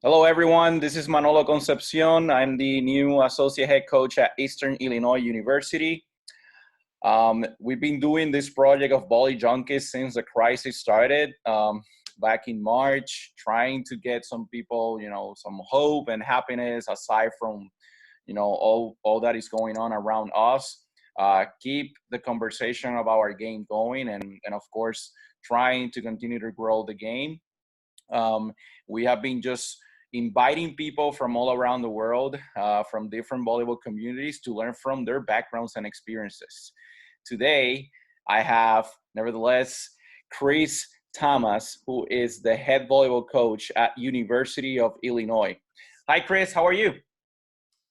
Hello, everyone. This is Manolo Concepcion. I'm the new associate head coach at Eastern Illinois University. We've been doing this project of Volley Junkies since the crisis started back in March, trying to get some people, some hope and happiness aside from, all that is going on around us. Keep the conversation about our game going and of course, trying to continue to grow the game. We have been just inviting people from all around the world, from different volleyball communities to learn from their backgrounds and experiences. Today, I have, nevertheless, Chris Tamas, who is the head volleyball coach at University of Illinois. Hi, Chris. How are you?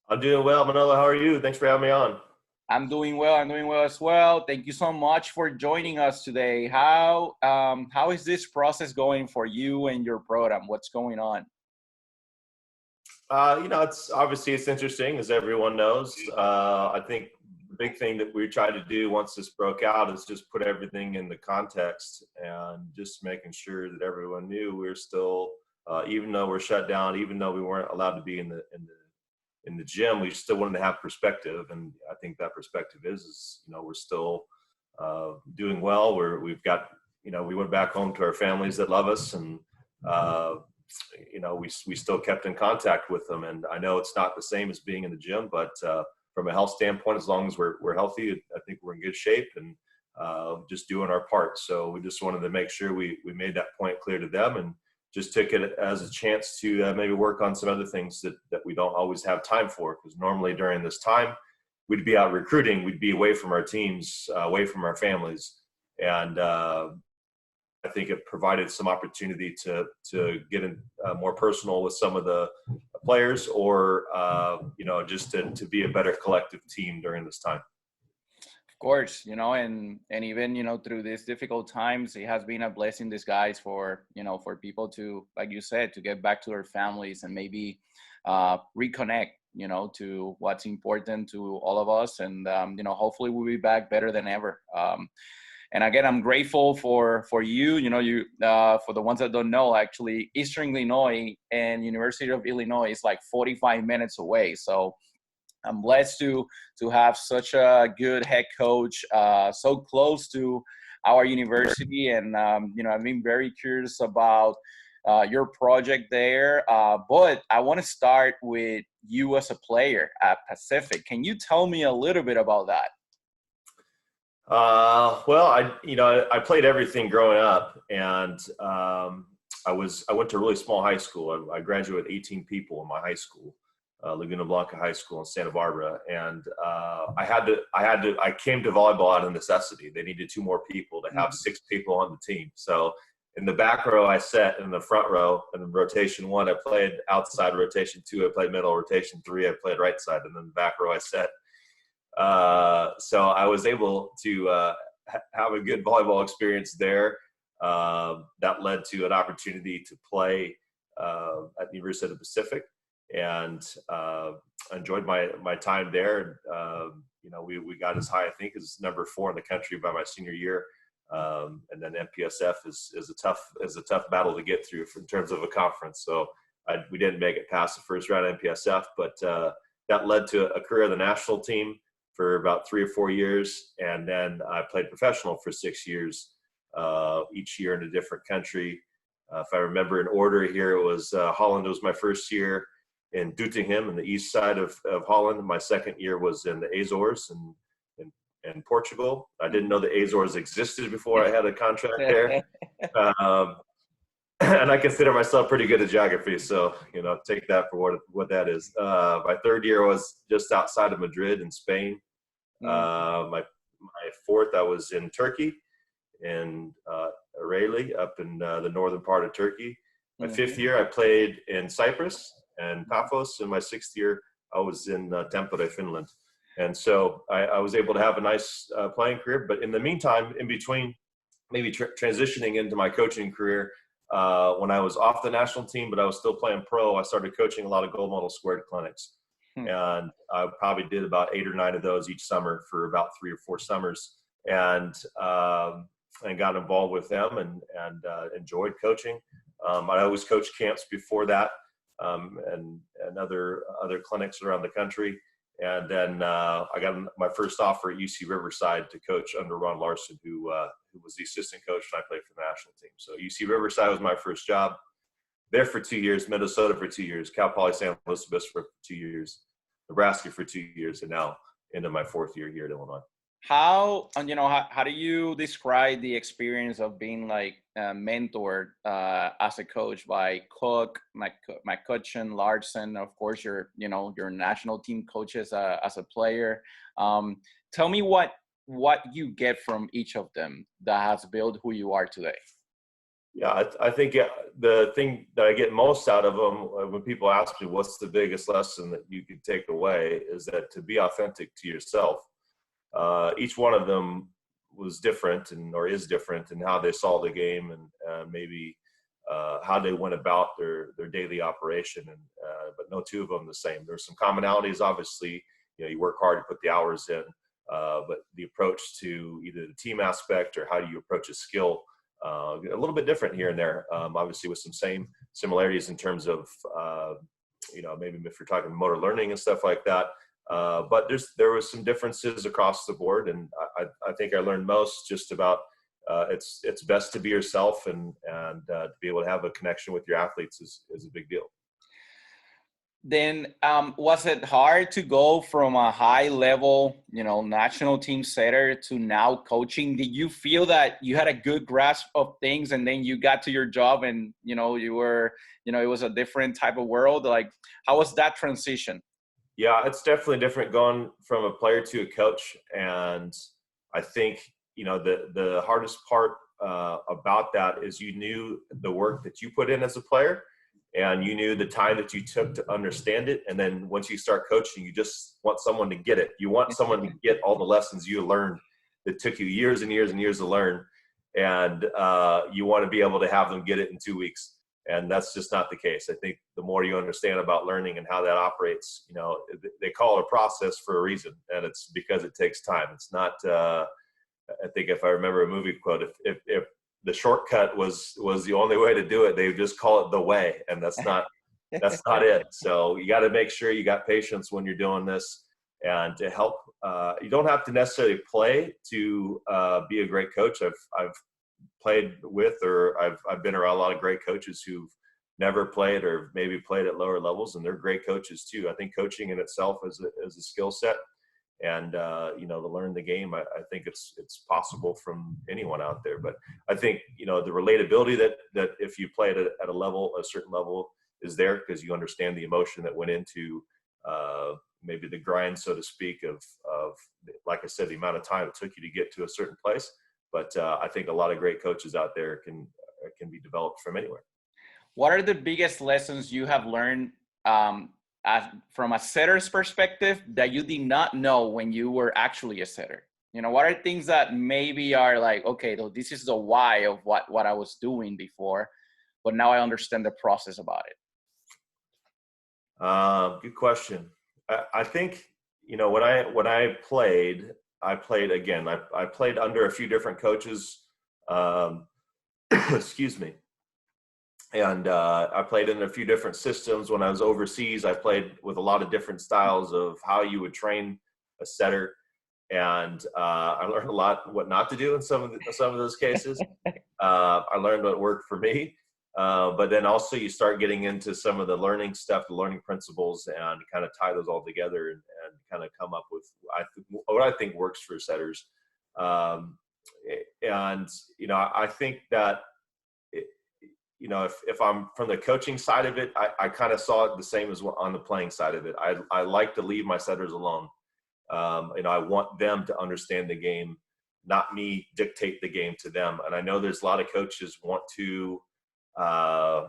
I'm doing well, Manolo. How are you? Thanks for having me on. I'm doing well. I'm doing well as well. Thank you so much for joining us today. How is this process going for you and your program? What's going on? It's interesting, as everyone knows. I think the big thing that we tried to do once this broke out is just put everything in the context and just making sure that everyone knew we're still, even though we're shut down, even though we weren't allowed to be in the gym, we still wanted to have perspective. And I think that perspective is we're still doing well. We went back home to our families that love us, and we still kept in contact with them. And I know it's not the same as being in the gym, but from a health standpoint, as long as we're healthy, I think we're in good shape and just doing our part. So we just wanted to make sure we made that point clear to them, and just took it as a chance to maybe work on some other things that we don't always have time for. Because normally during this time, we'd be out recruiting, we'd be away from our teams, away from our families. And I think it provided some opportunity to get in more personal with some of the players, or just to be a better collective team during this time. Of course, and even, through these difficult times, it has been a blessing in disguise for people to, like you said, to get back to their families and maybe reconnect, to what's important to all of us. And, hopefully we'll be back better than ever. And again, I'm grateful for you, for the ones that don't know, actually, Eastern Illinois and University of Illinois is like 45 minutes away. So I'm blessed to have such a good head coach, so close to our university. And, I've been very curious about your project there. But I want to start with you as a player at Pacific. Can you tell me a little bit about that? I played everything growing up, and I went to a really small high school. I graduated with 18 people in my high school. Laguna Blanca High School in Santa Barbara. And I came to volleyball out of necessity. They needed 2 more people to have 6 people on the team. So in the back row, I sat. In the front row, in rotation 1, I played outside. Rotation 2, I played middle. Rotation 3, I played right side. And then the back row, I sat. So I was able to have a good volleyball experience there. That led to an opportunity to play at the University of the Pacific. And enjoyed my time there. We got as high, I think, as number 4 in the country by my senior year. And then MPSF is a tough battle to get through in terms of a conference. So we didn't make it past the first round of MPSF, but that led to a career on the national team for about 3 or 4 years. And then I played professional for 6 years, each year in a different country. If I remember in order here, it was Holland was my first year. In Doetinchem, in the east side of Holland. My second year was in the Azores in Portugal. I didn't know the Azores existed before I had a contract there. And I consider myself pretty good at geography, so take that for what that is. My third year was just outside of Madrid in Spain. My fourth, I was in Turkey, in Ereğli, up in the northern part of Turkey. My fifth year, I played in Cyprus and Paphos. In my 6th year, I was in Tampere, Finland. And so I was able to have a nice playing career. But in the meantime, in between maybe transitioning into my coaching career, when I was off the national team, but I was still playing pro, I started coaching a lot of gold medal squared clinics. And I probably did about 8 or 9 of those each summer for about 3 or 4 summers. And got involved with them and enjoyed coaching. I always coached camps before that. and other clinics around the country. And then I got my first offer at UC Riverside to coach under Ron Larson, who was the assistant coach when I played for the national team. So UC Riverside was my first job. There for 2 years, Minnesota for 2 years, Cal Poly San Luis Obispo for 2 years, Nebraska for 2 years, and now into my 4th year here at Illinois. How do you describe the experience of being like mentored as a coach by Cook, McCutcheon, Larson, of course your national team coaches as a player? Tell me what you get from each of them that has built who you are today. Yeah, I think the thing that I get most out of them when people ask me what's the biggest lesson that you could take away is that to be authentic to yourself. Each one of them was different or is different in how they saw the game and maybe how they went about their daily operation. But no two of them the same. There's some commonalities, obviously. You work hard to put the hours in, but the approach to either the team aspect or how do you approach a skill, a little bit different here and there. Obviously, with some same similarities in terms of maybe if you're talking motor learning and stuff like that. But there was some differences across the board, and I think I learned most just about it's best to be yourself and to be able to have a connection with your athletes is a big deal. Then was it hard to go from a high level, national team setter to now coaching? Did you feel that you had a good grasp of things and then you got to your job and, you were, it was a different type of world? Like, how was that transition? Yeah, it's definitely different going from a player to a coach. And I think, the hardest part about that is you knew the work that you put in as a player and you knew the time that you took to understand it. And then once you start coaching, you just want someone to get it. You want someone to get all the lessons you learned that took you years and years and years to learn. And you want to be able to have them get it in 2 weeks. And that's just not the case. I think the more you understand about learning and how that operates, they call it a process for a reason. And it's because it takes time. It's not, I think if I remember a movie quote, if the shortcut was the only way to do it, they would just call it the way. And that's not it. So you got to make sure you got patience when you're doing this and to help. You don't have to necessarily play to be a great coach. I've played with, or I've been around a lot of great coaches who've never played or maybe played at lower levels, and they're great coaches too. I think coaching in itself is a skill set, and to learn the game, I think it's possible from anyone out there. But I think the relatability that if you play at a certain level is there because you understand the emotion that went into maybe the grind, so to speak, of like I said, the amount of time it took you to get to a certain place. But I think a lot of great coaches out there can be developed from anywhere. What are the biggest lessons you have learned from a setter's perspective that you did not know when you were actually a setter? What are things that maybe are like, okay, this is the why of what I was doing before, but now I understand the process about it? Good question. I think, when I played again. I played under a few different coaches. Excuse me. And I played in a few different systems. When I was overseas, I played with a lot of different styles of how you would train a setter. And I learned a lot what not to do in some of those cases. I learned what worked for me. But then also you start getting into some of the learning stuff, the learning principles, and kind of tie those all together and kind of come up with what I think works for setters. I think that, if I'm from the coaching side of it, I kind of saw it the same as on the playing side of it. I like to leave my setters alone. I want them to understand the game, not me dictate the game to them. And I know there's a lot of coaches want to, I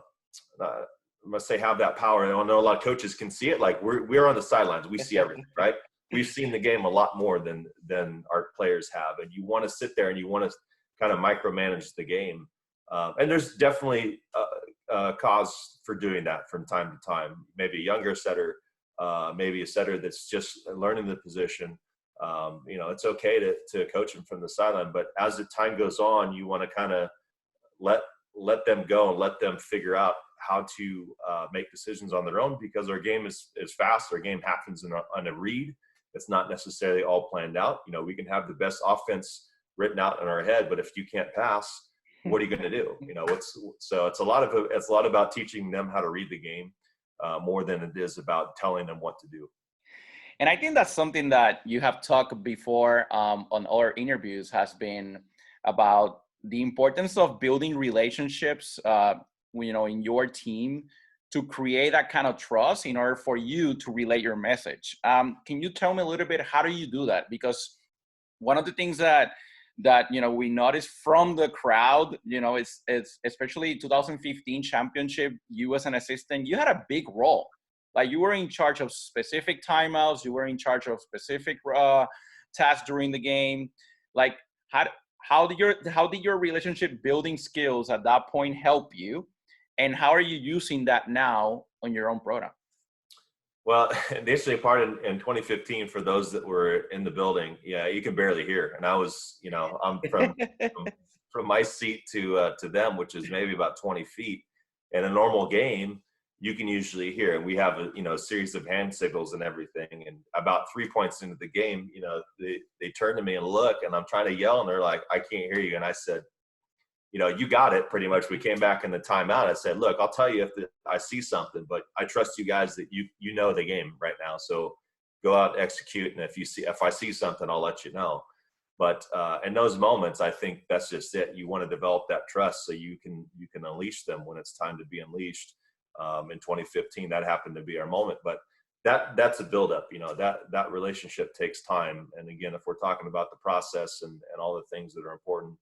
must say, have that power. I know a lot of coaches can see it. Like we're on the sidelines. We see everything, right? We've seen the game a lot more than our players have. And you want to sit there and you want to kind of micromanage the game. And there's definitely a cause for doing that from time to time. Maybe a younger setter, maybe a setter that's just learning the position. It's okay to coach them from the sideline. But as the time goes on, you want to kind of let them go and let them figure out how to make decisions on their own, because our game is fast. Our game happens on a read. It's not necessarily all planned out. You know, we can have the best offense written out in our head, but if you can't pass, what are you going to do? You know, so it's a lot about teaching them how to read the game more than it is about telling them what to do. And I think that's something that you have talked before on our interviews, has been about the importance of building relationships, you know, in your team, to create that kind of trust in order for you to relay your message. Can you tell me a little bit, how do you do that? Because one of the things that you know, we noticed from the crowd, you know, it's especially 2015 championship, you as an assistant, you had a big role. Like, you were in charge of specific timeouts, you were in charge of specific tasks during the game. Like, how did your relationship building skills at that point help you, and how are you using that now on your own program? Well, the interesting part in 2015, for those that were in the building, yeah, you can barely hear. And I was, you know, I'm from my seat to them, which is maybe about 20 feet. In a normal game, you can usually hear, and we have a series of hand signals and everything. And about 3 points into the game, you know, they turn to me and look, and I'm trying to yell, and they're like, "I can't hear you." And I said, you know, you got it pretty much. We came back in the timeout. I said, look, I'll tell you if I see something, but I trust you guys that you know the game right now. So go out and execute. And if I see something, I'll let you know. But in those moments, I think that's just it. You want to develop that trust so you can unleash them when it's time to be unleashed. In 2015, that happened to be our moment. But that's a buildup. You know, that relationship takes time. And again, if we're talking about the process and all the things that are important,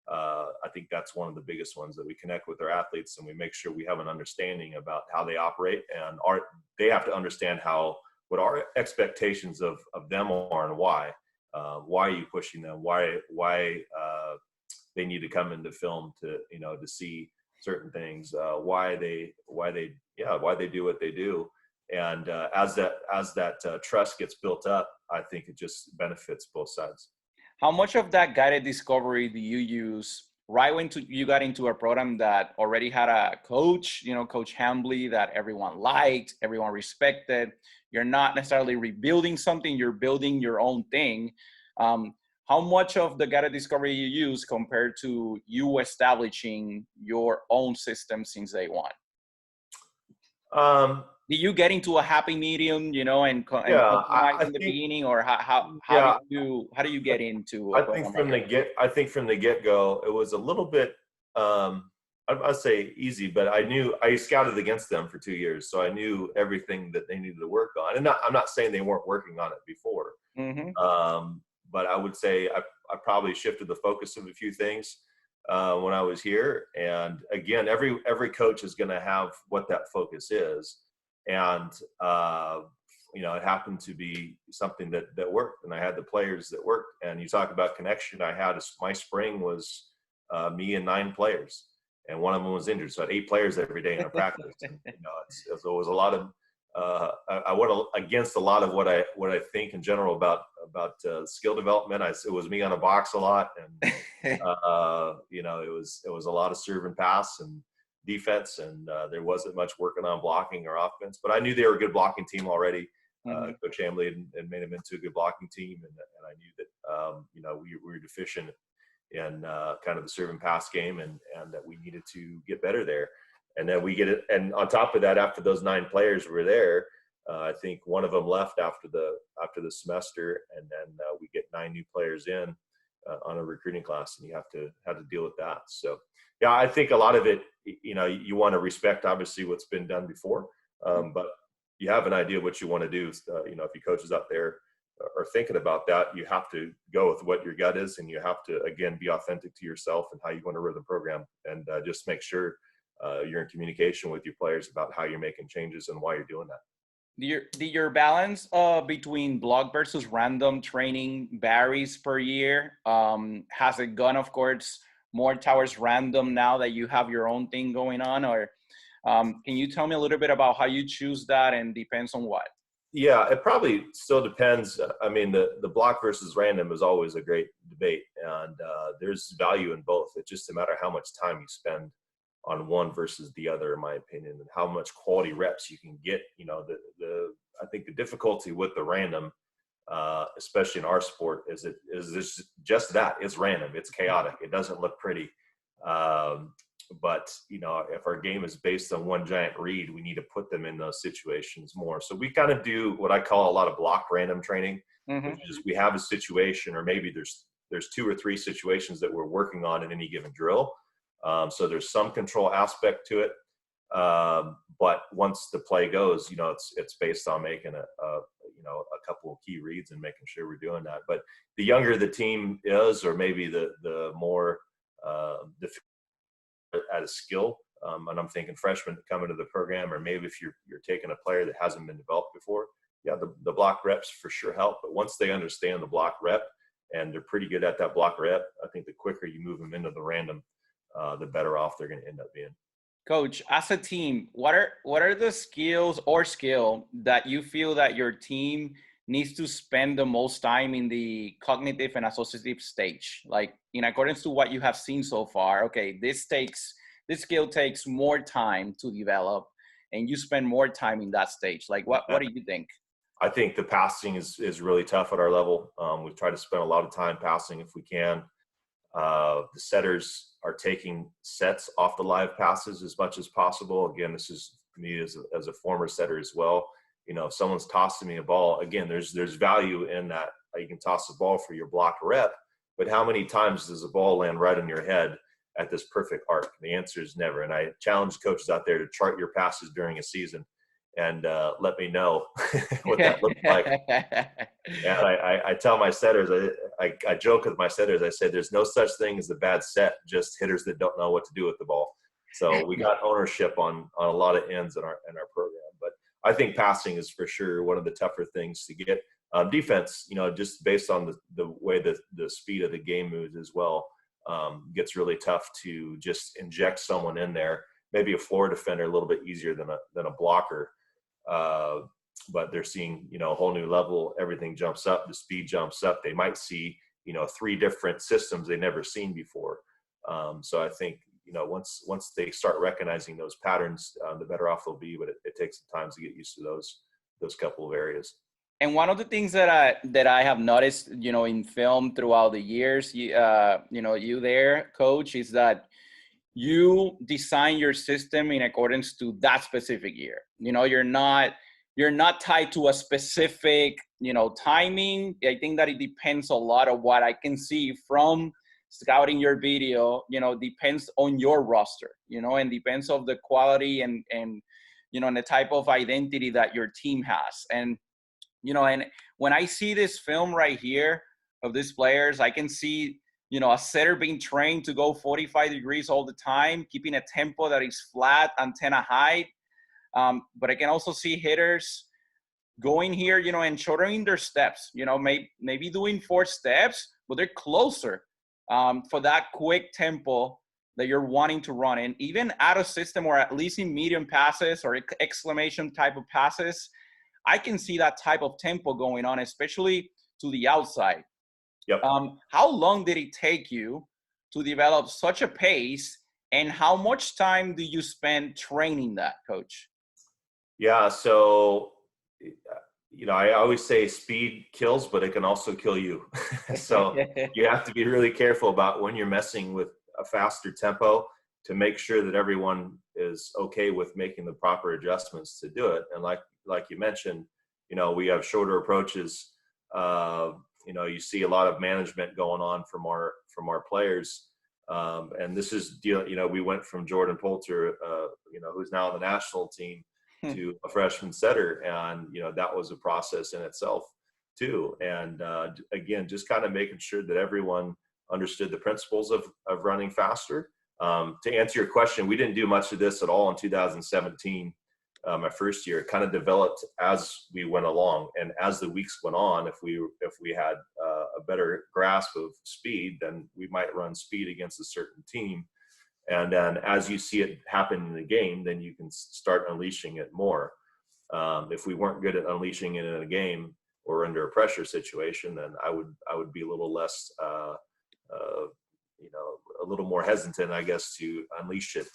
I think that's one of the biggest ones, that we connect with our athletes and we make sure we have an understanding about how they operate, and they have to understand what our expectations of them are, and why are you pushing them? Why they need to come into film to see certain things, why they do what they do. And as that trust gets built up, I think it just benefits both sides. How much of that guided discovery do you use right when you got into a program that already had a coach, Coach Hambly, that everyone liked, everyone respected? You're not necessarily rebuilding something, you're building your own thing. How much of the guided discovery you use compared to you establishing your own system since day one? Did you get into a happy medium, and compromise in the beginning, or how do you get into? I think from the get-go, it was a little bit, I'd say easy, but I scouted against them for 2 years, so I knew everything that they needed to work on. And I'm not saying they weren't working on it before, but I would say I probably shifted the focus of a few things when I was here. And again, every coach is going to have what that focus is. And, it happened to be something that worked, and I had the players that worked. And you talk about connection. My spring was me and 9 players, and one of them was injured. So I had 8 players every day in our practice. And, it was a lot of, I went against a lot of what I think in general about skill development. It was me on a box a lot. And, it was a lot of serve and pass and defense, and there wasn't much working on blocking or offense, but I knew they were a good blocking team already. Coach Hambly had made them into a good blocking team, and I knew that we were deficient in kind of the serve and pass game, and that we needed to get better there. And then we get it, and on top of that, after those 9 players were there, I think one of them left after the semester, and then we get 9 new players in on a recruiting class, and you have to deal with that. So yeah, I think a lot of it, you want to respect obviously what's been done before, but you have an idea what you want to do. If your coaches out there are thinking about that, you have to go with what your gut is, and you have to, again, be authentic to yourself and how you want to run the program, and just make sure you're in communication with your players about how you're making changes and why you're doing that. Your balance between block versus random training varies per year? Has it gone, of course, more towards random now that you have your own thing going on, or can you tell me a little bit about how you choose that, and depends on what? Yeah, it probably still depends. I mean, the block versus random is always a great debate, and there's value in both. It's just a matter of how much time you spend on one versus the other, in my opinion, and how much quality reps you can get. You know, I think the difficulty with the random, especially in our sport, is this just that it's random, it's chaotic, it doesn't look pretty. But you know, if our game is based on one giant read, we need to put them in those situations more. So we kind of do what I call a lot of block random training, which is we have a situation, or maybe there's 2 or 3 situations that we're working on in any given drill. So there's some control aspect to it. But once the play goes, you know, it's based on making a couple of key reads and making sure we're doing that. But the younger the team is, or maybe the more at a skill, and I'm thinking freshmen that come into the program, or maybe if you're taking a player that hasn't been developed before, yeah, the block reps for sure help. But once they understand the block rep and they're pretty good at that block rep, I think the quicker you move them into the random, the better off they're going to end up being. Coach, as a team, what are the skills or skill that you feel that your team needs to spend the most time in the cognitive and associative stage? Like, in accordance to what you have seen so far, okay, this skill takes more time to develop, and you spend more time in that stage. Like, what do you think? I think the passing is really tough at our level. We try to spend a lot of time passing if we can. The setters are taking sets off the live passes as much as possible. Again, this is me as a former setter as well. You know, if someone's tossing me a ball, again, there's value in that. You can toss the ball for your block rep, but how many times does the ball land right on your head at this perfect arc? The answer is never. And I challenge coaches out there to chart your passes during a season and let me know what that looks like. And I tell my setters, I joke with my setters, I say there's no such thing as a bad set, just hitters that don't know what to do with the ball. So we got ownership on a lot of ends in our program. But I think passing is for sure one of the tougher things to get. Defense, you know, just based on the way the speed of the game moves as well, gets really tough to just inject someone in there. Maybe a floor defender a little bit easier than a blocker. But they're seeing, you know, a whole new level. Everything jumps up, the speed jumps up. They might see, you know, 3 different systems they've never seen before. So I think, you know, once they start recognizing those patterns, the better off they'll be. But it takes some time to get used to those couple of areas. And one of the things that I have noticed, you know, in film throughout the years, you know, you there, Coach, is that you design your system in accordance to that specific year. You know, you're not tied to a specific, you know, timing. I think that it depends a lot of what I can see from scouting your video, you know, depends on your roster, you know, and depends of the quality and, you know, and the type of identity that your team has. And, you know, and when I see this film right here of these players, I can see, you know, a setter being trained to go 45 degrees all the time, keeping a tempo that is flat, antenna height. But I can also see hitters going here, you know, and shortening their steps, you know, maybe doing 4 steps, but they're closer for that quick tempo that you're wanting to run in, even out of system or at least in medium passes or exclamation type of passes. I can see that type of tempo going on, especially to the outside. Yep. How long did it take you to develop such a pace, and how much time do you spend training that, Coach? Yeah. So, you know, I always say speed kills, but it can also kill you. So you have to be really careful about when you're messing with a faster tempo to make sure that everyone is okay with making the proper adjustments to do it. And like you mentioned, you know, we have shorter approaches. You know, you see a lot of management going on from our players. And this is, you know, we went from Jordan Poulter, you know, who's now on the national team, to a freshman setter. And, you know, that was a process in itself too. And again, just kind of making sure that everyone understood the principles of running faster. To answer your question, we didn't do much of this at all in 2017. My first year, it kind of developed as we went along, and as the weeks went on, if we had a better grasp of speed, then we might run speed against a certain team. And then as you see it happen in the game, then you can start unleashing it more. If we weren't good at unleashing it in a game or under a pressure situation, then I would be a little less, you know, a little more hesitant, I guess, to unleash it.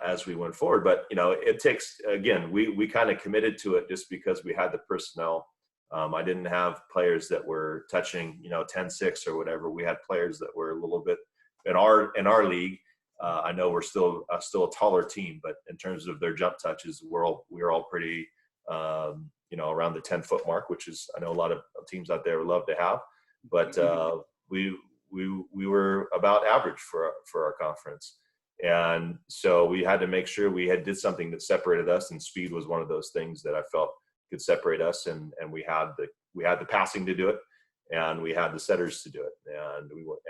as we went forward. But, it takes, again, we kind of committed to it just because we had the personnel. I didn't have players that were touching, 10-6 or whatever. We had players that were a little bit in our league. I know we're still a taller team, but in terms of their jump touches, we're all pretty, around the 10-foot mark, which is, I know a lot of teams out there would love to have, but we were about average for our conference. And so we had to make sure we did something that separated us, and speed was one of those things that I felt could separate us. And we had the passing to do it, and we had the setters to do it,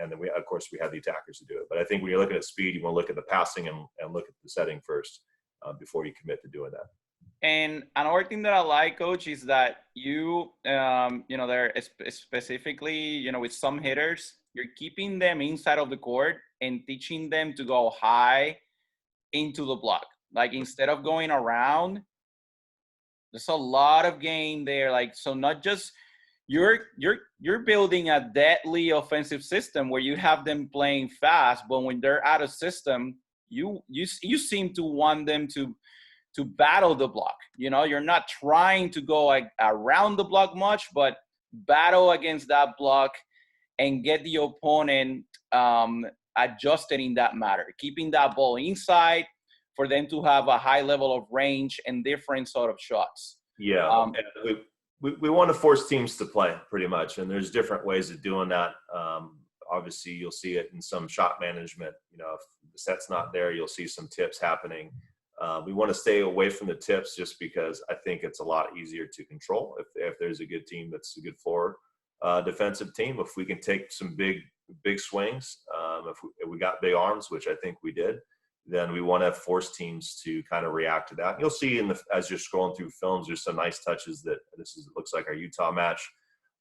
and then of course we had the attackers to do it. But I think when you're looking at speed, you want to look at the passing and look at the setting first before you commit to doing that. And another thing that I like, Coach, is that you, there specifically, with some hitters, you're keeping them inside of the court and teaching them to go high into the block. Like, instead of going around, there's a lot of game there. Like, so not just you're building a deadly offensive system where you have them playing fast, but when they're out of system, you seem to want them to battle the block. You're not trying to go like around the block much, but battle against that block and get the opponent adjusted in that matter, keeping that ball inside for them to have a high level of range and different sort of shots. Yeah, we want to force teams to play pretty much, and there's different ways of doing that. Obviously, you'll see it in some shot management. If the set's not there, you'll see some tips happening. We want to stay away from the tips just because I think it's a lot easier to control if there's a good team that's a good floor defensive team. If we can take some big swings, if we got big arms, which I think we did, then we want to force teams to kind of react to that. You'll see as you're scrolling through films, there's some nice touches that looks like our Utah match,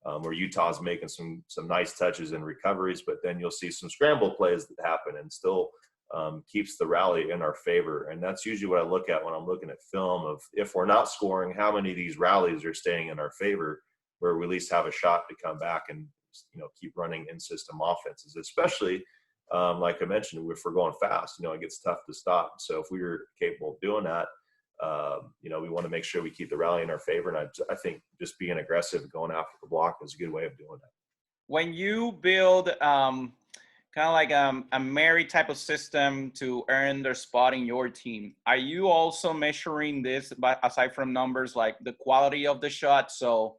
where Utah's making some nice touches and recoveries, but then you'll see some scramble plays that happen and still keeps the rally in our favor. And that's usually what I look at when I'm looking at film of, if we're not scoring, how many of these rallies are staying in our favor, where we at least have a shot to come back and keep running in-system offenses, especially like I mentioned, if we're going fast, it gets tough to stop. So if we were capable of doing that, we want to make sure we keep the rally in our favor. And I think just being aggressive and going after the block is a good way of doing that. When you build kind of like a Mary type of system to earn their spot in your team, are you also measuring this, but aside from numbers, like the quality of the shot? So,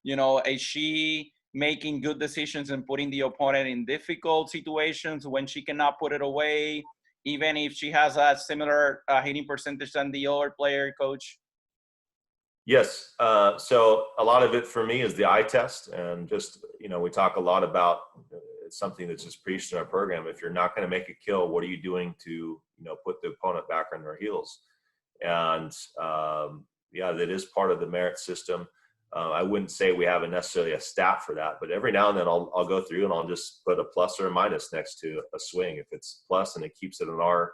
is she making good decisions and putting the opponent in difficult situations when she cannot put it away, even if she has a similar hitting percentage than the other player, Coach? Yes. So a lot of it for me is the eye test. And just, we talk a lot about it's something that's just preached in our program. If you're not going to make a kill, what are you doing to, put the opponent back on their heels? And that is part of the merit system. I wouldn't say we have necessarily a stat for that, but every now and then I'll go through and I'll just put a plus or a minus next to a swing. If it's plus and it keeps it in our,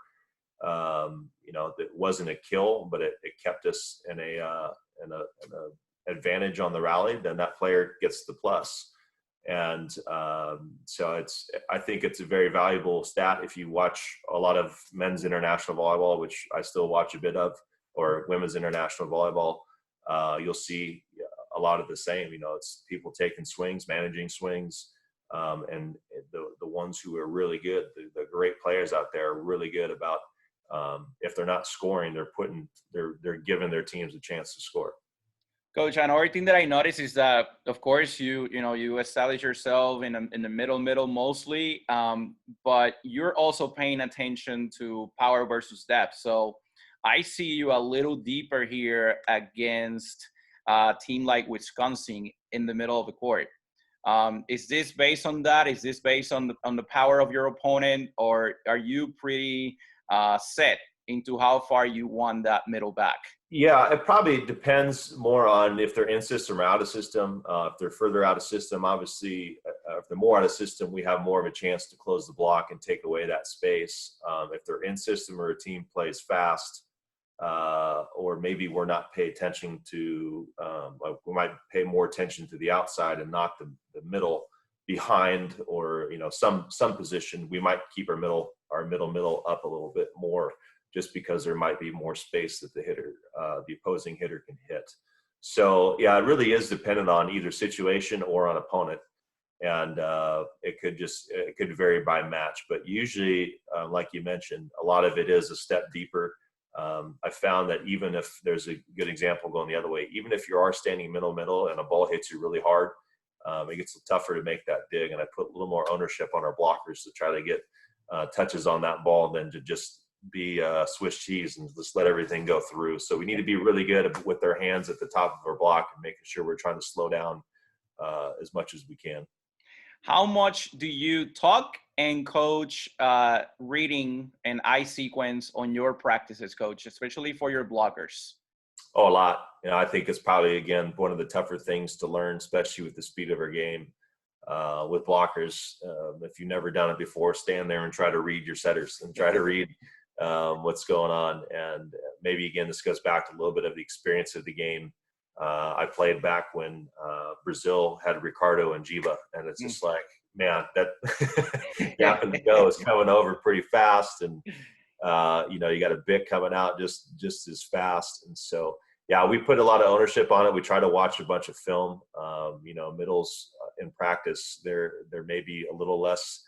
that wasn't a kill, but it kept us in a advantage on the rally, then that player gets the plus. And so I think it's a very valuable stat. If you watch a lot of men's international volleyball, which I still watch a bit of, or women's international volleyball, you'll see a lot of the same. It's people taking swings, managing swings, and the ones who are really good, the great players out there are really good about if they're not scoring, they're giving their teams a chance to score. Coach, another thing that I noticed is that, of course, you establish yourself in the middle mostly, but you're also paying attention to power versus depth. So I see you a little deeper here against a team like Wisconsin in the middle of the court. Is this based on that? Is this based on the power of your opponent, or are you pretty set into how far you want that middle back? Yeah, it probably depends more on if they're in system or out of system. If they're further out of system, obviously, if they're more out of system, we have more of a chance to close the block and take away that space. If they're in system or a team plays fast, or maybe we're not paying attention to, we might pay more attention to the outside and not the middle behind, or some position. We might keep our middle up a little bit more just because there might be more space that the opposing hitter can hit. So yeah, it really is dependent on either situation or on opponent. And it could vary by match, but usually, like you mentioned, a lot of it is a step deeper. I found that even if there's a good example going the other way, even if you are standing middle and a ball hits you really hard, it gets tougher to make that dig. And I put a little more ownership on our blockers to try to get touches on that ball than to just be Swiss cheese and just let everything go through. So we need to be really good with our hands at the top of our block and making sure we're trying to slow down as much as we can. How much do you talk and coach reading and eye sequence on your practices, coach, especially for your blockers? Oh, a lot. I think it's probably, again, one of the tougher things to learn, especially with the speed of our game. With blockers, if you've never done it before, stand there and try to read your setters and try to read what's going on. And maybe, again, this goes back to a little bit of the experience of the game. I played back when Brazil had Ricardo and Giba, and it's just like, man, that Yap and the Go is coming over pretty fast, and you got a bit coming out just as fast. And so, yeah, we put a lot of ownership on it. We try to watch a bunch of film. Middles in practice, there may be a little less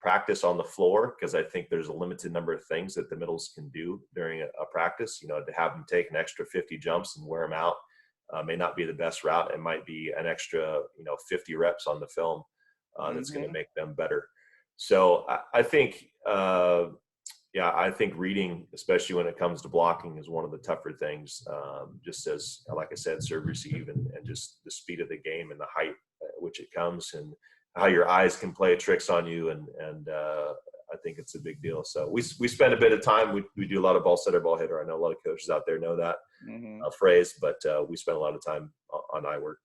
practice on the floor, because I think there's a limited number of things that the middles can do during a practice. To have them take an extra 50 jumps and wear them out may not be the best route. It might be an extra 50 reps on the film that's going to make them better. So I think I think reading, especially when it comes to blocking, is one of the tougher things, just as, like I said, serve, receive, and just the speed of the game and the height at which it comes, and how your eyes can play tricks on you. And I think it's a big deal. So we spend a bit of time. We do a lot of ball setter, ball hitter. I know a lot of coaches out there know that phrase, but we spend a lot of time on eye work.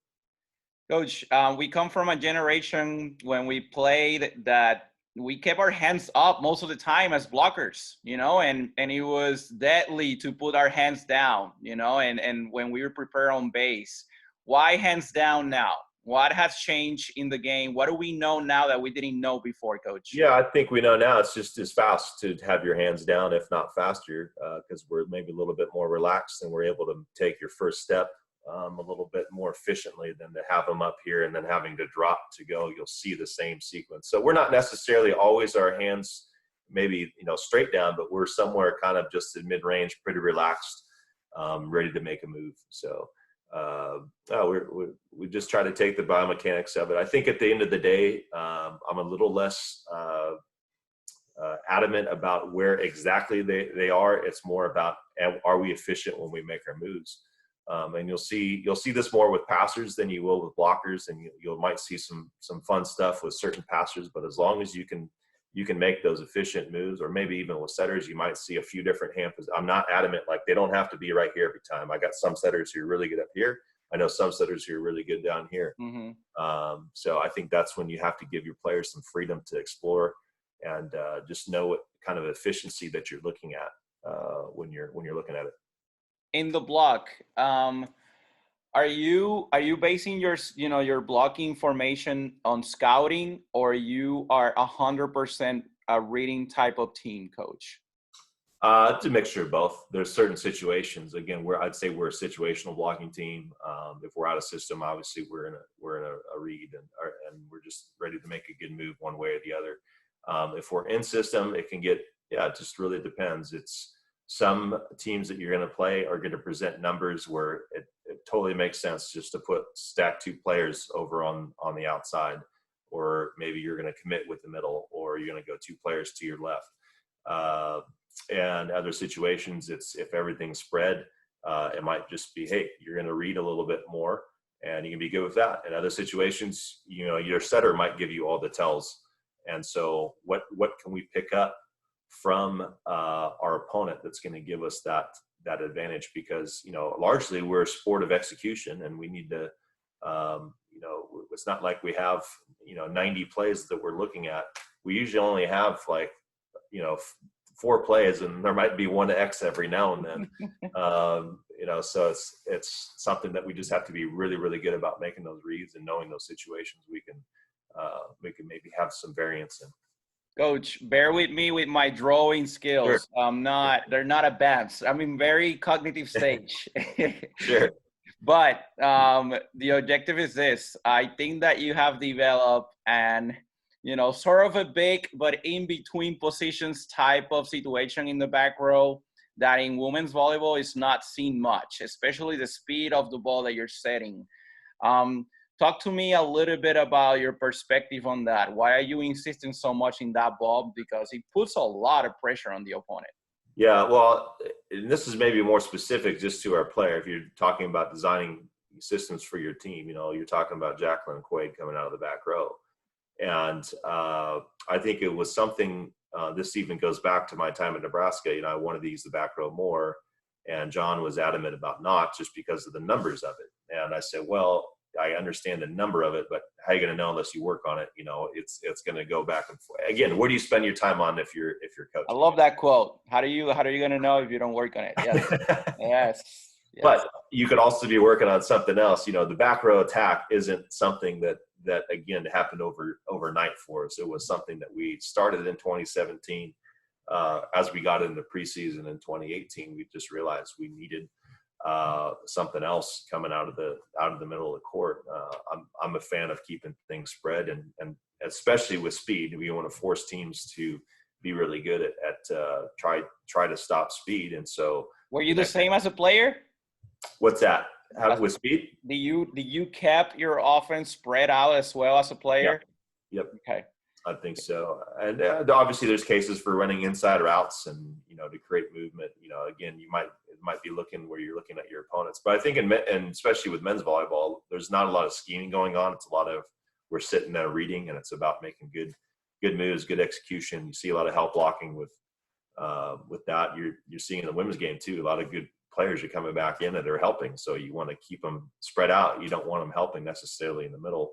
Coach, we come from a generation when we played that we kept our hands up most of the time as blockers, and it was deadly to put our hands down, and when we were prepared on base. Why hands down now? What has changed in the game? What do we know now that we didn't know before, Coach? Yeah, I think we know now it's just as fast to have your hands down, if not faster, because we're maybe a little bit more relaxed and we're able to take your first step a little bit more efficiently than to have them up here and then having to drop to go. You'll see the same sequence. So we're not necessarily always our hands maybe straight down, but we're somewhere kind of just in mid-range, pretty relaxed, ready to make a move. So we just try to take the biomechanics of it. I think at the end of the day, I'm a little less adamant about where exactly they are. It's more about, are we efficient when we make our moves? And you'll see this more with passers than you will with blockers, and you might see some fun stuff with certain passers. But as long as you can make those efficient moves, or maybe even with setters, you might see a few different hand positions. I'm not adamant like they don't have to be right here every time. I got some setters who are really good up here. I know some setters who are really good down here. So I think that's when you have to give your players some freedom to explore and just know what kind of efficiency that you're looking at when you're looking at it. In the block, are you basing your blocking formation on scouting, or you are 100% a reading type of team, Coach? It's a mixture of both. There's certain situations. Again, I'd say we're a situational blocking team. If we're out of system, obviously we're in a read, and we're just ready to make a good move one way or the other. If we're in system, it can get it just really depends. It's some teams that you're going to play are going to present numbers where it totally makes sense just to stack two players over on the outside, or maybe you're going to commit with the middle, or you're going to go two players to your left. And other situations, it's if everything's spread, it might just be, hey, you're going to read a little bit more, and you can be good with that. In other situations, your setter might give you all the tells. And so what can we pick up from our opponent that's going to give us that advantage? Because largely we're a sport of execution, and we need to it's not like we have 90 plays that we're looking at. We usually only have 4 plays, and there might be one X every now and then. So it's something that we just have to be really, really good about, making those reads and knowing those situations we can maybe have some variance in. Coach, bear with me with my drawing Sure. skills. They're not advanced. I'm in very cognitive stage. Sure. But the objective is this. I think that you have developed an, sort of a big but in between positions type of situation in the back row that in women's volleyball is not seen much, especially the speed of the ball that you're setting. Um, Talk to me a little bit about your perspective on that. Why are you insisting so much in that ball? Because it puts a lot of pressure on the opponent. Yeah, well, and this is maybe more specific just to our player. If you're talking about designing systems for your team, you're talking about Jacqueline Quaid coming out of the back row. And I think it was something, this even goes back to my time in Nebraska. I wanted to use the back row more. And John was adamant about not, just because of the numbers of it. And I said, well, I understand the number of it, but how are you going to know unless you work on it? It's going to go back and forth. Again, what do you spend your time on if you're coaching? I love that quote. How are you going to know if you don't work on it? Yes. Yes. Yes. But you could also be working on something else. The back row attack isn't something that again happened overnight for us. It was something that we started in 2017. As we got into preseason in 2018, we just realized we needed something else coming out of the middle of the court. I'm a fan of keeping things spread, and especially with speed. We want to force teams to be really good at try to stop speed. And so, were you the same as a player? What's that? With speed? Do you kept your offense spread out as well as a player? Yep. Okay. I think so. And obviously there's cases for running inside routes and, to create movement. Again, it might be looking where you're looking at your opponents. But I think and especially with men's volleyball, there's not a lot of scheming going on. It's a lot of we're sitting there reading, and it's about making good moves, good execution. You see a lot of help blocking with that. You're seeing in the women's game too, a lot of good players are coming back in that are helping. So you want to keep them spread out. You don't want them helping necessarily in the middle.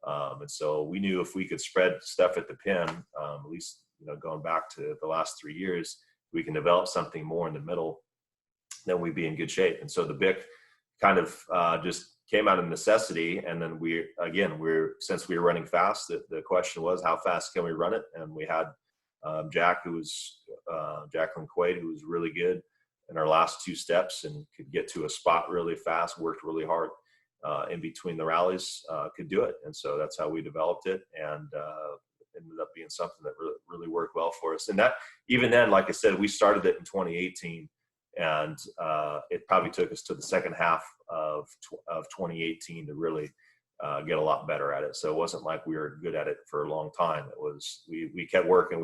And so we knew if we could spread stuff at the pin, at least, going back to the last 3 years, we can develop something more in the middle, then we'd be in good shape. And so the BIC kind of just came out of necessity. And then since we were running fast, the question was, how fast can we run it? And we had Jacqueline Quaid, who was really good in our last 2 steps and could get to a spot really fast, worked really hard in between the rallies, could do it. And so that's how we developed it, and ended up being something that really worked well for us. And that, even then, like I said, we started it in 2018, and it probably took us to the second half of 2018 to really get a lot better at it. So it wasn't like we were good at it for a long time. It was, we kept working,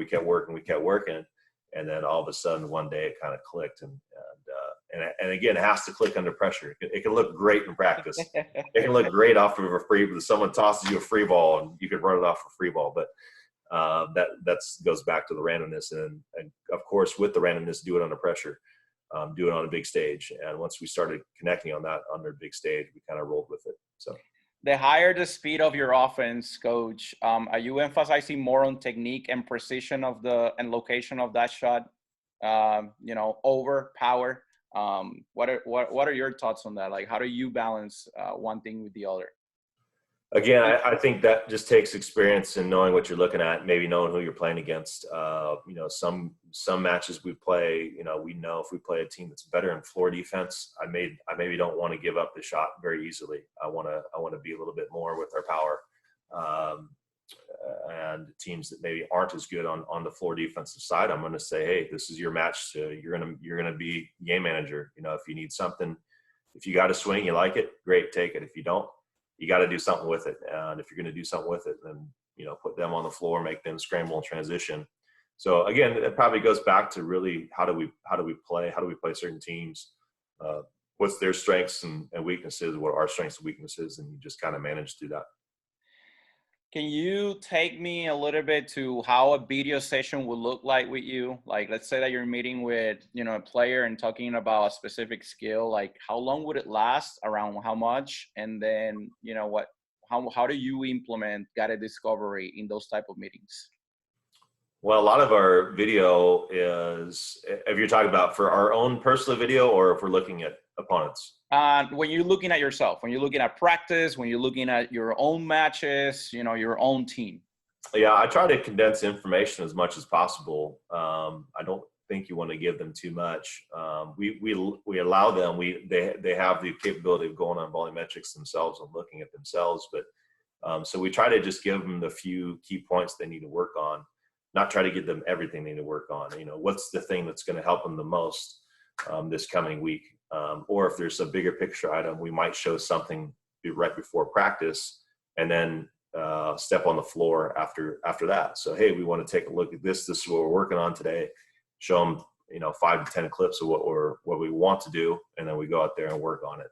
and then all of a sudden one day it kind of clicked, and again, it has to click under pressure. It can look great in practice. It can look great off of a free. Someone tosses you a free ball and you can run it off a free ball, but that goes back to the randomness, and of course with the randomness, do it under pressure, do it on a big stage. And once we started connecting on that under big stage, we kind of rolled with it. So. The higher the speed of your offense, Coach, are you emphasizing more on technique and precision and location of that shot? Over power. What are your thoughts on that? Like, how do you balance one thing with the other? Again, I think that just takes experience and knowing what you're looking at, maybe knowing who you're playing against. Some matches we play, we know if we play a team that's better in floor defense, I maybe don't want to give up the shot very easily. I want to be a little bit more with our power. And teams that maybe aren't as good on the floor defensive side, I'm going to say, hey, this is your match. You're going to be game manager. If you need something, if you got a swing, you like it, great, take it. If you don't, you got to do something with it. And if you're going to do something with it, then, put them on the floor, make them scramble and transition. So again, it probably goes back to really, how do we play certain teams? What's their strengths and weaknesses? What are our strengths and weaknesses? And you just kind of manage through that. Can you take me a little bit to how a video session would look like with you? Like, let's say that you're meeting with, a player and talking about a specific skill. Like, how long would it last? Around how much? And then, how do you implement guided discovery in those type of meetings? Well, a lot of our video is, if you're talking about for our own personal video, or if we're looking at opponents? When you're looking at yourself, when you're looking at practice, when you're looking at your own matches, your own team. Yeah, I try to condense information as much as possible. I don't think you want to give them too much. We allow them. They have the capability of going on volumetrics themselves and looking at themselves. But so we try to just give them the few key points they need to work on, not try to give them everything they need to work on. You know, what's the thing that's going to help them the most this coming week? Or if there's a bigger picture item, we might show something right before practice, and then step on the floor after that. So, hey, we want to take a look at this. This is what we're working on today. Show them, 5 to 10 clips of what we want to do, and then we go out there and work on it.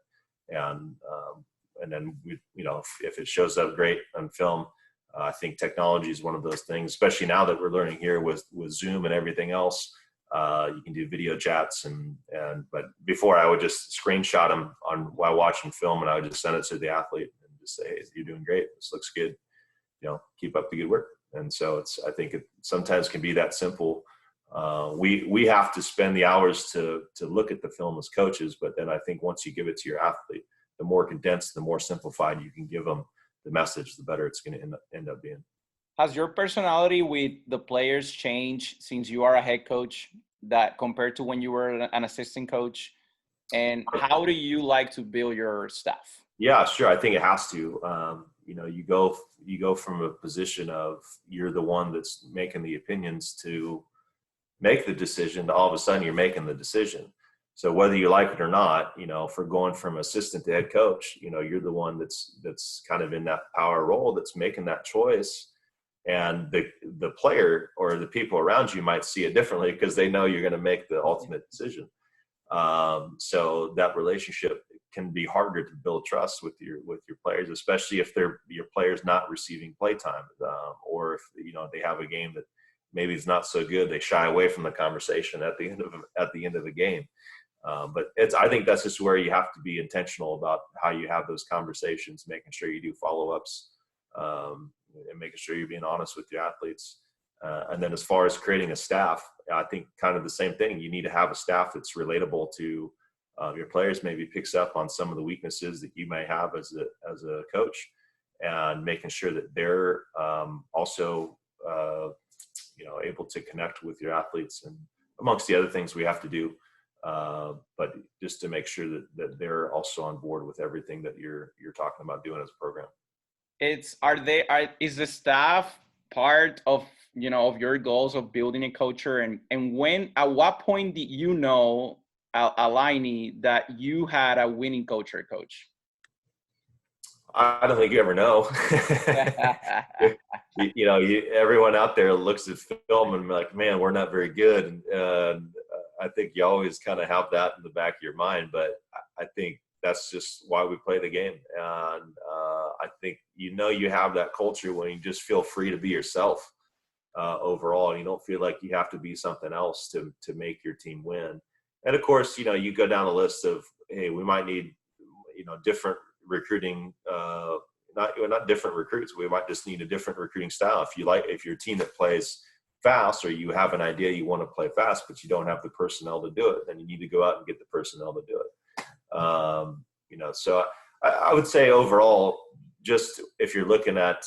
And then we, if it shows up great on film, I think technology is one of those things, especially now that we're learning here with Zoom and everything else. You can do video chats but before I would just screenshot them while watching film, and I would just send it to the athlete and just say, hey, you're doing great. This looks good. Keep up the good work. And so I think it sometimes can be that simple. We have to spend the hours to look at the film as coaches, but then I think once you give it to your athlete, the more condensed, the more simplified you can give them the message, the better it's going to end up being. Has your personality with the players changed since you are a head coach that compared to when you were an assistant coach? And how do you like to build your staff? Yeah, sure. I think it has to. You go from a position of you're the one that's making the opinions to make the decision to all of a sudden you're making the decision. So whether you like it or not, for going from assistant to head coach, you're the one that's kind of in that power role that's making that choice. And the player or the people around you might see it differently because they know you're going to make the ultimate decision. So that relationship can be harder to build trust with your players, especially if your player's not receiving play time, or if they have a game that maybe is not so good, they shy away from the conversation at the end of the game. But I think that's just where you have to be intentional about how you have those conversations, making sure you do follow-ups, and making sure you're being honest with your athletes. And then as far as creating a staff, I think kind of the same thing. You need to have a staff that's relatable to your players, maybe picks up on some of the weaknesses that you may have as a coach, and making sure that they're also able to connect with your athletes, and amongst the other things we have to do. But just to make sure that they're also on board with everything that you're talking about doing as a program. Is the staff part of of your goals of building a culture, and at what point did Alaini, that you had a winning culture, coach? I don't think you ever know. Everyone out there looks at film and like, man, we're not very good. And I think you always kind of have that in the back of your mind, but I think that's just why we play the game. And I think you have that culture when you just feel free to be yourself overall, and you don't feel like you have to be something else to make your team win. And of course, you go down a list of, hey, we might need different recruiting, not different recruits. We might just need a different recruiting style. If you're a team that plays fast, or you have an idea you want to play fast, but you don't have the personnel to do it, then you need to go out and get the personnel to do it. So I would say overall, just if you're looking at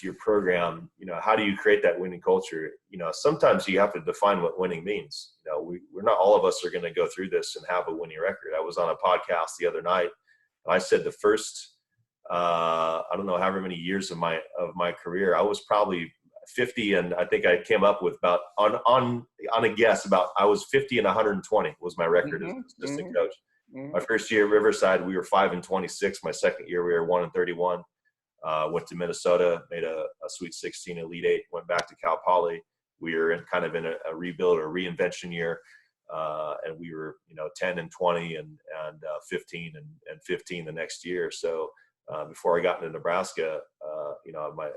your program, how do you create that winning culture? Sometimes you have to define what winning means. We're not, all of us are going to go through this and have a winning record. I was on a podcast the other night, and I said the first, I don't know, however many years of my career, I was probably 50, and I think I came up with about on a guess about, I was 50 and 120 was my record as assistant coach. My first year at Riverside, we were 5-26. My second year, we were 1-31. Went to Minnesota, made a Sweet 16, Elite 8. Went back to Cal Poly. We were in a rebuild or reinvention year, and we were 10-20 and 15 and 15 the next year. So before I got into Nebraska,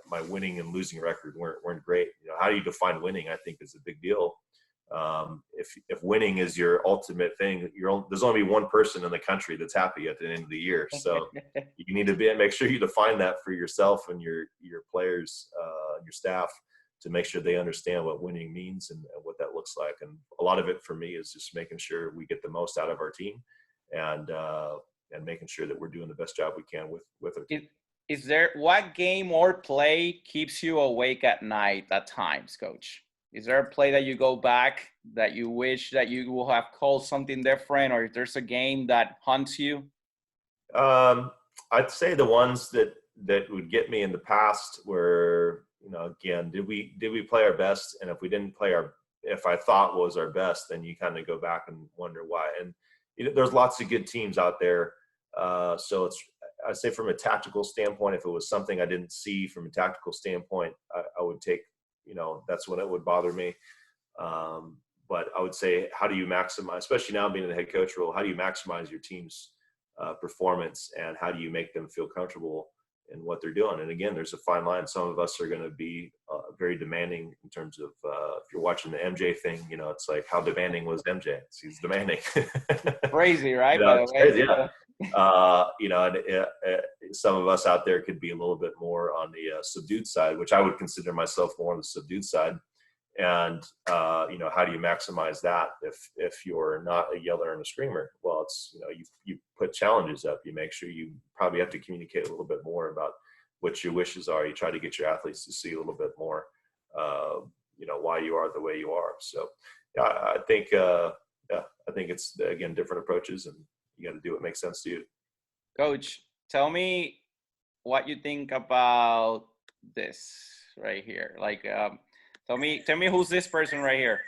my winning and losing record weren't great. How do you define winning? I think is a big deal. If winning is your ultimate thing, there's only one person in the country that's happy at the end of the year. So you need to make sure you define that for yourself and your players, your staff, to make sure they understand what winning means and what that looks like. And a lot of it for me is just making sure we get the most out of our team, and making sure that we're doing the best job we can with our team. is there, what game or play keeps you awake at night at times, Coach? Is there a play that you go back that you wish that you will have called something different, or if there's a game that haunts you? I'd say the ones that would get me in the past were, again, did we play our best? And if we didn't play if I thought was our best, then you kind of go back and wonder why. And there's lots of good teams out there. So I'd say from a tactical standpoint, if it was something I didn't see from a tactical standpoint, I would take, that's when it would bother me. But I would say, how do you maximize, especially now being in the head coach role, how do you maximize your team's performance, and how do you make them feel comfortable in what they're doing? And again, there's a fine line. Some of us are going to be very demanding in terms of, if you're watching the MJ thing, it's like, how demanding was MJ? He's demanding. Crazy, right? By the way. Crazy, yeah. Some of us out there could be a little bit more on the subdued side, which I would consider myself more on the subdued side. And, how do you maximize that if you're not a yeller and a screamer? Well, it's, you put challenges up. You make sure you probably have to communicate a little bit more about what your wishes are. You try to get your athletes to see a little bit more, why you are the way you are. So, yeah, I think it's, again, different approaches, and you got to do what makes sense to you. Coach, tell me what you think about this right here. Like, tell me who's this person right here?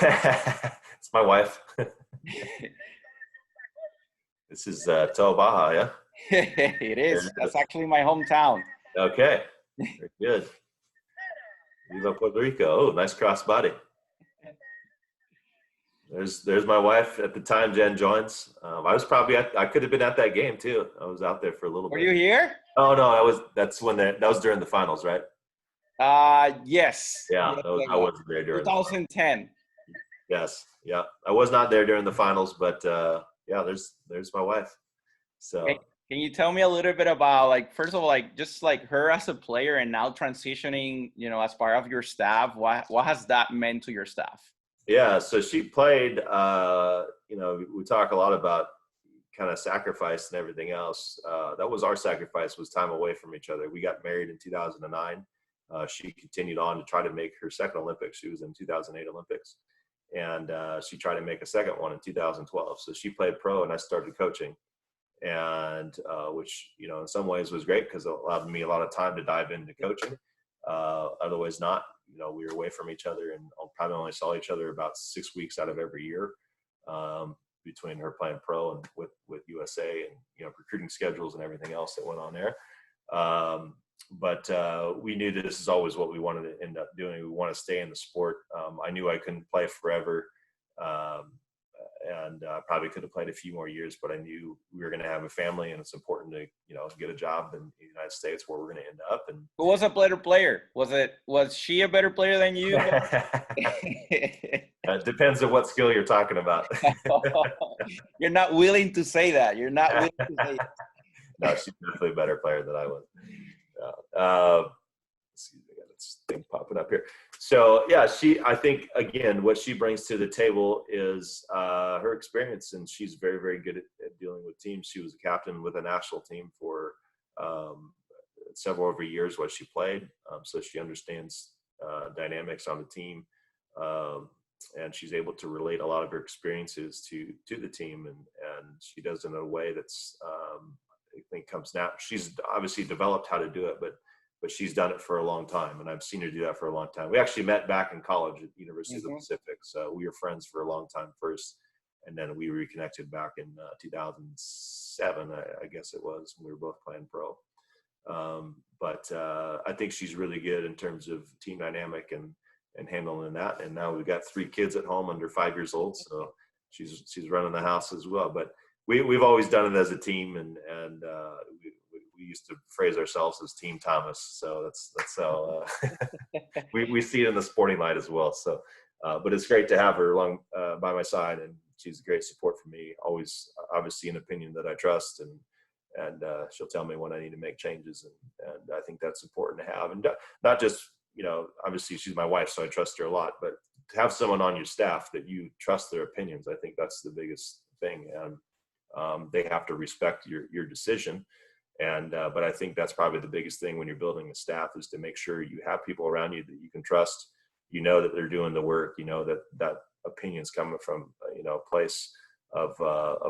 It's my wife. This is Toa Baja, yeah? It is. That's actually my hometown. Okay, very good. Viva Puerto Rico. Oh, nice crossbody. There's my wife at the time Jen joins. I was probably I could have been at that game too. I was out there for a little bit. Were you here? Oh no, that's when that was during the finals, right? Yes. Yeah, I wasn't there during 2010. Yes, yeah, I was not there during the finals, but yeah, there's my wife. So can you tell me a little bit about, like, first of all, like, just like her as a player and now transitioning, as part of your staff? What has that meant to your staff? Yeah, so she played. We talk a lot about kind of sacrifice and everything else. That was our sacrifice, was time away from each other. We got married in 2009. She continued on to try to make her second Olympics. She was in 2008 Olympics. And she tried to make a second one in 2012. So she played pro, and I started coaching. And which, in some ways was great because it allowed me a lot of time to dive into coaching. Otherwise not. We were away from each other, and probably only saw each other about 6 weeks out of every year, between her playing pro and with USA and, recruiting schedules and everything else that went on there. But we knew that this is always what we wanted to end up doing. We want to stay in the sport. I knew I couldn't play forever, and probably could have played a few more years, but I knew we were going to have a family, and it's important to, get a job in the United States where we're going to end up. And who was a better player? Was she a better player than you? It depends on what skill you're talking about. You're not willing to say that. You're not willing to say that. No, she's definitely a better player than I was. Excuse me, I got this thing popping up here. So yeah, I think again, what she brings to the table is her experience, and she's very, very good at dealing with teams. She was a captain with a national team for several over years while she played, so she understands dynamics on the team, and she's able to relate a lot of her experiences to the team, and she does it in a way that's I think comes now. She's obviously developed how to do it, but she's done it for a long time, and I've seen her do that for a long time. We actually met back in college at University of the Pacific, so we were friends for a long time first, and then we reconnected back in 2007, I guess it was, when we were both playing pro. But I think she's really good in terms of team dynamic and handling that. And now we've got 3 kids at home under 5 years old, so she's running the house as well. But we've always done it as a team, and we used to phrase ourselves as Team Tamas. So that's how we see it in the sporting light as well. So, but it's great to have her along by my side, and she's a great support for me. Always, obviously, an opinion that I trust, and she'll tell me when I need to make changes, and I think that's important to have. And not just, obviously she's my wife, so I trust her a lot, but to have someone on your staff that you trust their opinions, I think that's the biggest thing. And they have to respect your decision. But I think that's probably the biggest thing when you're building a staff, is to make sure you have people around you that you can trust. You know that they're doing the work. You know that opinion's coming from a place of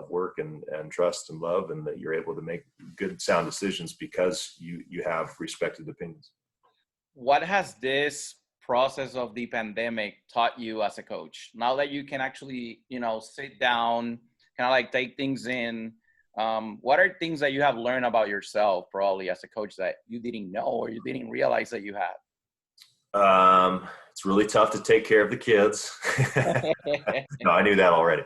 work and trust and love, and that you're able to make good, sound decisions because you have respected opinions. What has this process of the pandemic taught you as a coach? Now that you can actually, sit down, kind of like take things in, what are things that you have learned about yourself probably as a coach that you didn't know or you didn't realize that you had? It's really tough to take care of the kids. No, I knew that already.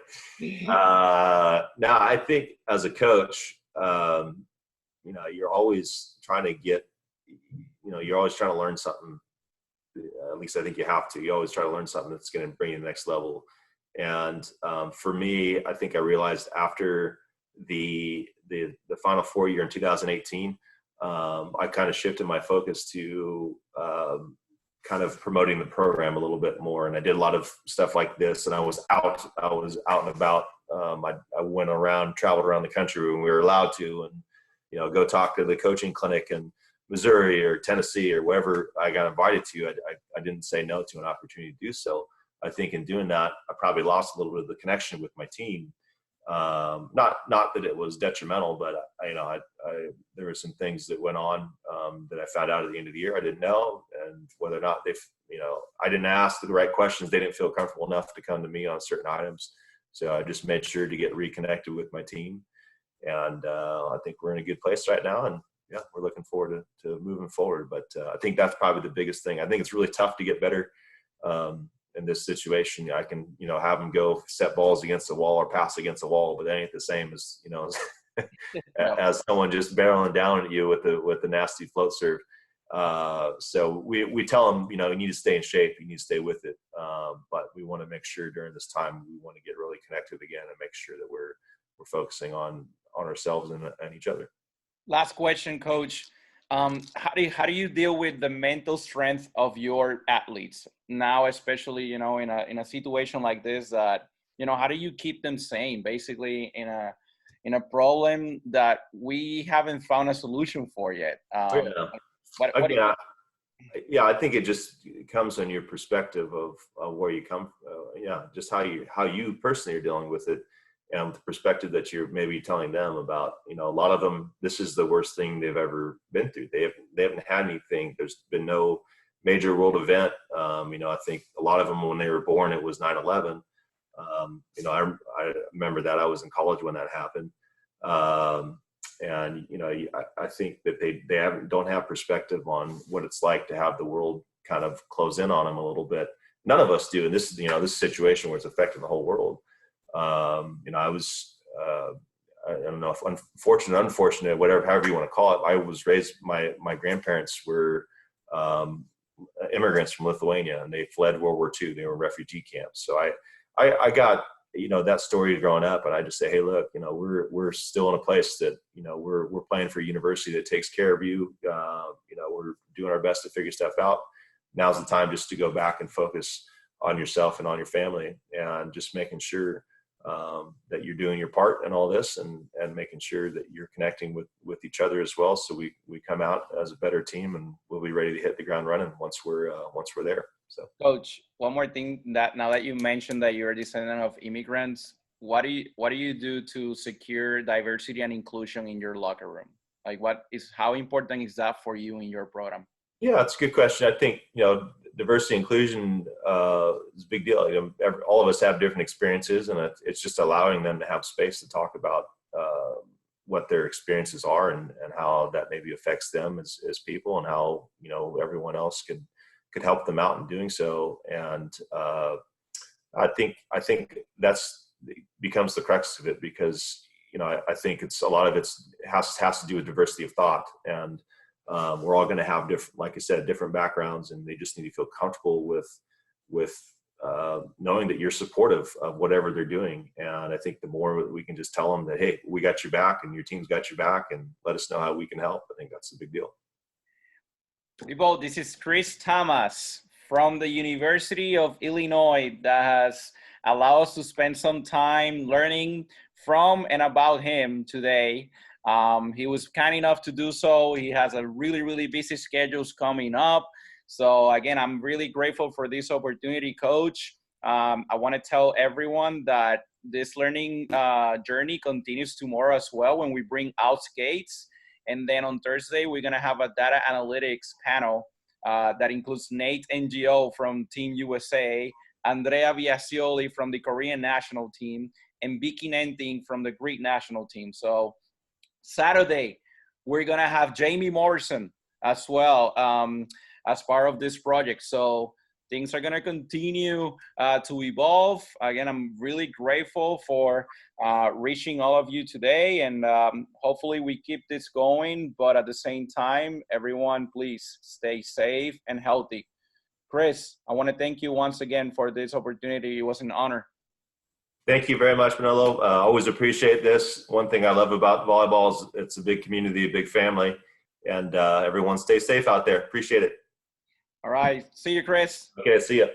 Now I think as a coach, you're always trying to you're always trying to learn something. At least I think you have to. You always try to learn something that's going to bring you to the next level. And for me, I think I realized after the Final Four year in 2018, I kind of shifted my focus to kind of promoting the program a little bit more. And I did a lot of stuff like this, and I was out and about. I went around, traveled around the country when we were allowed to, and, go talk to the coaching clinic in Missouri or Tennessee or wherever I got invited to. I didn't say no to an opportunity to do so. I think in doing that, I probably lost a little bit of the connection with my team. Not that it was detrimental, but there were some things that went on that I found out at the end of the year I didn't know, and whether or not I didn't ask the right questions. They didn't feel comfortable enough to come to me on certain items. So I just made sure to get reconnected with my team, and I think we're in a good place right now, and yeah, we're looking forward to moving forward. But I think that's probably the biggest thing. I think it's really tough to get better in this situation. I can, have them go set balls against the wall or pass against the wall, but that ain't the same as, as someone just barreling down at you with the nasty float serve. So we tell them, you need to stay in shape, you need to stay with it. But we want to make sure during this time, we want to get really connected again and make sure that we're focusing on ourselves and each other. Last question, Coach. How do you deal with the mental strength of your athletes now, especially in a situation like this? That how do you keep them sane, basically in a problem that we haven't found a solution for yet? I think it just comes on your perspective of where you come from. Just how you personally are dealing with it. And the perspective that you're maybe telling them about, a lot of them, this is the worst thing they've ever been through. They haven't had anything. There's been no major world event. I think a lot of them, when they were born, it was 9/11. I remember that. I was in college when that happened. I think that they don't have perspective on what it's like to have the world kind of close in on them a little bit. None of us do. And this is, this situation where it's affecting the whole world. I was, I don't know if unfortunate, however you want to call it. I was raised, my grandparents were, immigrants from Lithuania, and they fled World War II. They were in refugee camps. So I got, that story growing up, and I just say, hey, look, we're still in a place that, we're playing for a university that takes care of you. We're doing our best to figure stuff out. Now's the time just to go back and focus on yourself and on your family, and just making sure that you're doing your part in all this, and making sure that you're connecting with each other as well. So we come out as a better team, and we'll be ready to hit the ground running once we're there. So, Coach, one more thing, that now that you mentioned that you're a descendant of immigrants, what do you do to secure diversity and inclusion in your locker room? Like, how important is that for you in your program? Yeah, it's a good question. I think, diversity inclusion is a big deal. All of us have different experiences, and it's just allowing them to have space to talk about what their experiences are, and how that maybe affects them as people, and how, everyone else could help them out in doing so. And I think that's becomes the crux of it, because, I think a lot of it has to do with diversity of thought. And we're all going to have different, like I said, different backgrounds, and they just need to feel comfortable with knowing that you're supportive of whatever they're doing. And I think the more we can just tell them that, hey, we got your back, and your team's got your back, and let us know how we can help, I think that's a big deal. People, this is Chris Tamas from the University of Illinois that has allowed us to spend some time learning from and about him today. He was kind enough to do so. He has a really, really busy schedules coming up. So again, I'm really grateful for this opportunity, Coach. I want to tell everyone that this learning journey continues tomorrow as well when we bring out skates. And then on Thursday, we're going to have a data analytics panel that includes Nate NGO from Team USA, Andrea Biasioli from the Korean national team, and Vicky Nenting from the Greek national team. So Saturday, we're going to have Jamie Morrison as well as part of this project. So things are going to continue to evolve. Again, I'm really grateful for reaching all of you today, and hopefully we keep this going. But at the same time, everyone, please stay safe and healthy. Chris, I want to thank you once again for this opportunity. It was an honor. Thank you very much, Manolo. Always appreciate this. One thing I love about volleyball is it's a big community, a big family, and everyone stay safe out there. Appreciate it. All right. See you, Chris. Okay, see ya.